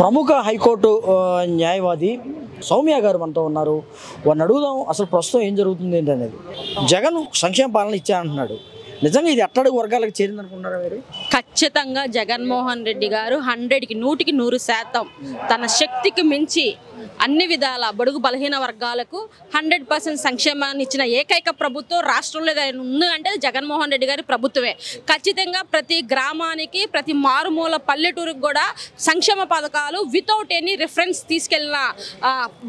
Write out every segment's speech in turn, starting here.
ప్రముఖ హైకోర్టు న్యాయవాది సౌమ్య గారు మనతో ఉన్నారు. వారిని అడుగుదాం అసలు ప్రస్తుతం ఏం జరుగుతుంది ఏంటనేది. జగన్ సంక్షేమ పాలన ఇచ్చా అంటున్నాడు. నిజంగా ఇది అట్టడుగు వర్గాలకు చేరింది అనుకుంటున్నారా మీరు? ఖచ్చితంగా జగన్మోహన్ రెడ్డి గారు 100కి 100% తన శక్తికి మించి అన్ని విధాల బడుగు బలహీన వర్గాలకు 100% సంక్షేమాన్ని ఇచ్చిన ఏకైక ప్రభుత్వం రాష్ట్రంలో ఉంది అంటే జగన్మోహన్ రెడ్డి గారి ప్రభుత్వమే. ఖచ్చితంగా ప్రతి గ్రామానికి ప్రతి మారుమూల పల్లెటూరుకు కూడా సంక్షేమ పథకాలు వితౌట్ ఎనీ రిఫరెన్స్ తీసుకెళ్లిన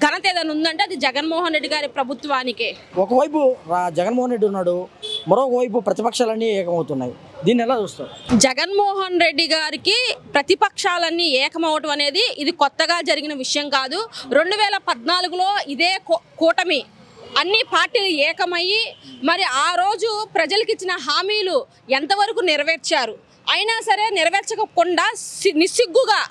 ఘనత ఏదైనా ఉందంటే అది జగన్మోహన్ రెడ్డి గారి ప్రభుత్వానికే. ఒకవైపు జగన్మోహన్ రెడ్డి ఉన్నాడు, మరొకవైపు ప్రతిపక్షాలన్నీ ఏకమవుతున్నాయి. దీన్ని ఎలా చూస్తారు? జగన్మోహన్ రెడ్డి గారికి ప్రతిపక్షాలన్నీ ఏకమవటం అనేది ఇది కొత్తగా జరిగిన విషయం కాదు. 2014లో ఇదే కూటమి అన్ని పార్టీలు ఏకమయ్యి మరి ఆ రోజు ప్రజలకు ఇచ్చిన హామీలు ఎంతవరకు నెరవేర్చారు, అయినా సరే నెరవేర్చకుండా నిస్సిగ్గుగా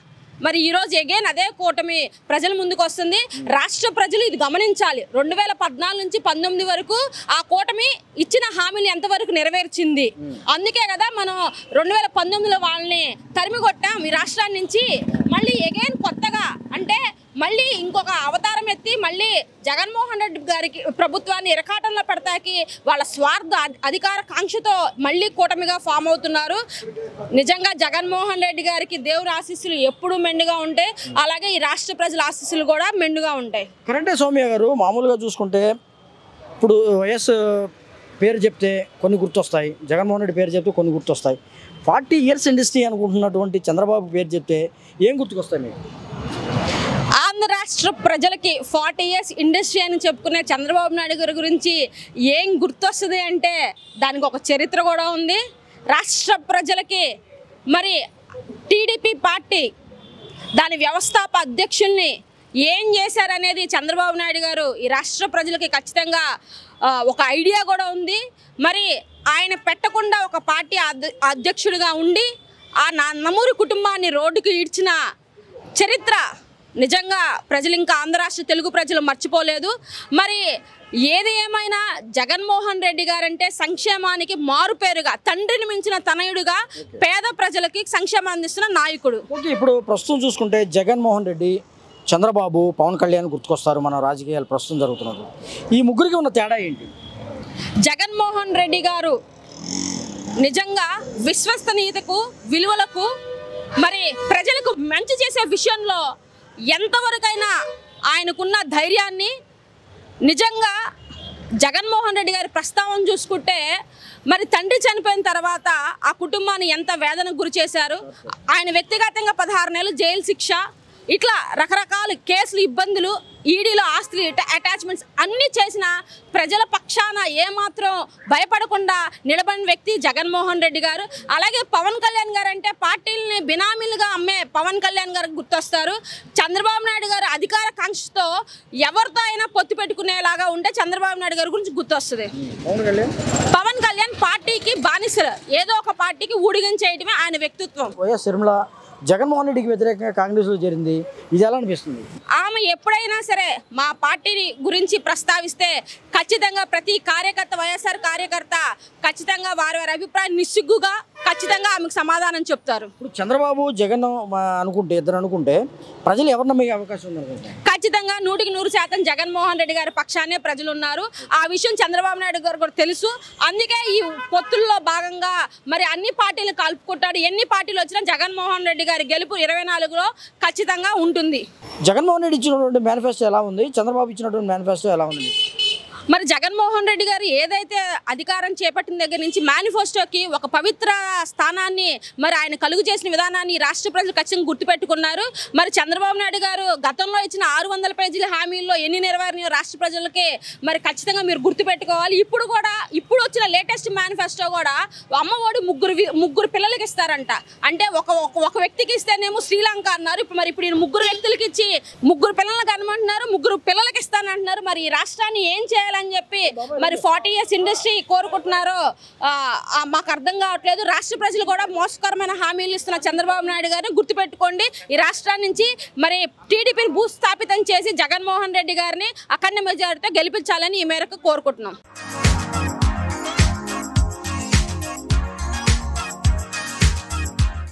మరి ఈరోజు అగైన్ అదే కూటమి ప్రజల ముందుకు వస్తుంది. రాష్ట్ర ప్రజలు ఇది గమనించాలి. 2014 నుంచి 19 వరకు ఆ కూటమి ఇచ్చిన హామీలు ఎంతవరకు నెరవేర్చింది. అందుకే కదా మనం 2019లో వాళ్ళని తరిమికొట్టాం ఈ రాష్ట్రాన్ని నుంచి. మళ్ళీ అగైన్ కొత్తగా అంటే మళ్ళీ ఇంకొక అవతారం ఎత్తి మళ్ళీ జగన్మోహన్ రెడ్డి గారికి ప్రభుత్వాన్ని ఇరకాటంలో పెడతాకి వాళ్ళ స్వార్థ అధికార కాంక్షతో మళ్ళీ కూటమిగా ఫామ్ అవుతున్నారు. నిజంగా జగన్మోహన్ రెడ్డి గారికి దేవుని ఆశీస్సులు ఎప్పుడూ మెండుగా ఉంటాయి, అలాగే ఈ రాష్ట్ర ప్రజల ఆశీస్సులు కూడా మెండుగా ఉంటాయి. కరెక్టే సౌమ్య గారు. మామూలుగా చూసుకుంటే ఇప్పుడు వైఎస్ పేరు చెప్తే కొన్ని గుర్తొస్తాయి, జగన్మోహన్ రెడ్డి పేరు చెప్తే కొన్ని గుర్తొస్తాయి. 40 years ఇండస్ట్రీ అనుకుంటున్నటువంటి చంద్రబాబు పేరు చెప్తే ఏం గుర్తుకొస్తాయి మీకు? ఆంధ్ర రాష్ట్ర ప్రజలకి 40 years ఇండస్ట్రీ అని చెప్పుకునే చంద్రబాబు నాయుడు గారి గురించి ఏం గుర్తొస్తుంది అంటే దానికి ఒక చరిత్ర కూడా ఉంది. రాష్ట్ర ప్రజలకి మరి టీడీపీ పార్టీ దాని వ్యవస్థాపక అధ్యక్షుల్ని ఏం చేశారనేది చంద్రబాబు నాయుడు గారు ఈ రాష్ట్ర ప్రజలకి ఖచ్చితంగా ఒక ఐడియా కూడా ఉంది. మరి ఆయన పెట్టకుండా ఒక పార్టీ అధ్యక్షుడిగా ఉండి ఆ నందమూరి కుటుంబాన్ని రోడ్డుకు ఈడ్చిన చరిత్ర నిజంగా ప్రజలు ఇంకా ఆంధ్ర రాష్ట్ర తెలుగు ప్రజలు మర్చిపోలేదు. మరి ఏది ఏమైనా జగన్మోహన్ రెడ్డి గారంటే సంక్షేమానికి మారుపేరుగా తండ్రిని మించిన తనయుడుగా పేద ప్రజలకి సంక్షేమం అందిస్తున్న నాయకుడు. ఓకే, ఇప్పుడు ప్రస్తుతం చూసుకుంటే జగన్మోహన్ రెడ్డి, చంద్రబాబు, పవన్ కళ్యాణ్ గుర్తుకొస్తారు మన రాజకీయాలు ప్రస్తుతం జరుగుతున్నారు. ఈ ముగ్గురికి ఉన్న తేడా ఏంటి? జగన్మోహన్ రెడ్డి గారు నిజంగా విశ్వసనీయతకు విలువలకు మరి ప్రజలకు మంచి చేసే విషయంలో ఎంతవరకైనా ఆయనకున్న ధైర్యాన్ని నిజంగా జగన్మోహన్ రెడ్డి గారి ప్రస్తావన చూసుకుంటే మరి తండ్రి చనిపోయిన తర్వాత ఆ కుటుంబాన్ని ఎంత వేదనకు గురి చేశారు. ఆయన వ్యక్తిగతంగా 16 నెలలు జైలు శిక్ష, ఇట్లా రకరకాల కేసులు, ఇబ్బందులు, ఈడీలో ఆస్తులు అటాచ్మెంట్స్ అన్నీ చేసిన ప్రజల పక్షాన ఏమాత్రం భయపడకుండా నిలబడిన వ్యక్తి జగన్మోహన్ రెడ్డి గారు. అలాగే పవన్ కళ్యాణ్ గారు అంటే పార్టీలని బినామీలుగా అమ్మే పవన్ కళ్యాణ్ గారికి గుర్తొస్తారు. చంద్రబాబు నాయుడు గారు అధికార కాంక్షతో ఎవరితో అయినా పొత్తు పెట్టుకునేలాగా ఉంటే చంద్రబాబు నాయుడు గారి గురించి గుర్తొస్తుంది. పవన్ కళ్యాణ్ పార్టీకి బానిసలు, ఏదో ఒక పార్టీకి ఊడిగించేయటమే ఆయన వ్యక్తిత్వం. వైఎస్ షర్మిల జగన్మోహన్ రెడ్డికి వ్యతిరేకంగా కాంగ్రెస్లో చేరింది, ఇది ఎలా అనిపిస్తుంది? ఆమె ఎప్పుడైనా సరే మా పార్టీ గురించి ప్రస్తావిస్తే ఖచ్చితంగా ప్రతి కార్యకర్త, వైఎస్ఆర్ కార్యకర్త ఖచ్చితంగా వారి అభిప్రాయం నిస్సిగ్గుగా ఖచ్చితంగా ఆమెకు సమాధానం చెప్తారు. ఇప్పుడు చంద్రబాబు, జగన్ అనుకుంటే, ఇద్దరు అనుకుంటే ప్రజలు ఎవరు నమ్మే అవకాశం ఉంది? ఖచ్చితంగా 100కి 100% జగన్మోహన్ రెడ్డి గారి పక్షానే ప్రజలు ఉన్నారు. ఆ విషయం చంద్రబాబు నాయుడు గారు కూడా తెలుసు. అందుకే ఈ పొత్తుల్లో భాగంగా మరి అన్ని పార్టీలు కలుపుకుంటాడు. ఎన్ని పార్టీలు వచ్చినా జగన్మోహన్ రెడ్డి గారి గెలుపు 24లో ఖచ్చితంగా ఉంటుంది. జగన్మోహన్ రెడ్డి ఇచ్చినటువంటి మేనిఫెస్టో ఎలా ఉంది, చంద్రబాబు ఇచ్చినటువంటి మేనిఫెస్టో ఎలా ఉంది? మరి జగన్మోహన్ రెడ్డి గారు ఏదైతే అధికారం చేపట్టిన దగ్గర నుంచి మేనిఫెస్టోకి ఒక పవిత్ర స్థానాన్ని మరి ఆయన కలుగు చేసిన విధానాన్ని రాష్ట్ర ప్రజలు ఖచ్చితంగా గుర్తుపెట్టుకున్నారు. మరి చంద్రబాబు నాయుడు గారు గతంలో ఇచ్చిన 600 పేజీల హామీల్లో ఎన్ని నెరవేరినాయో రాష్ట్ర ప్రజలకి మరి ఖచ్చితంగా మీరు గుర్తుపెట్టుకోవాలి. ఇప్పుడు వచ్చిన లేటెస్ట్ మేనిఫెస్టో కూడా అమ్మఒడి ముగ్గురు పిల్లలకి ఇస్తారంట. అంటే ఒక వ్యక్తికి ఇస్తేనేమో శ్రీలంక అన్నారు, ఇప్పుడు ఈయన 3 వ్యక్తులకి ఇచ్చి 3 పిల్లలకు అనమంటున్నారు, 3 పిల్లలకి ఇస్తానంటున్నారు. మరి ఈ రాష్ట్రాన్ని ఏం చేయాలి అని చెప్పి మరి 40 years ఇండస్ట్రీ కోరుకుంటున్నారో మాకు అర్థం కావట్లేదు. రాష్ట్ర ప్రజలు కూడా మోసకరమైన హామీలు ఇస్తున్న చంద్రబాబు నాయుడు గారిని గుర్తుపెట్టుకోండి. ఈ రాష్ట్రాన్ని నుంచి మరి టీడీపీని భూస్థాపితం చేసి జగన్మోహన్ రెడ్డి గారిని అఖండ మెజారిటీతో గెలిపించాలని ఈ మేరకు కోరుకుంటున్నాం.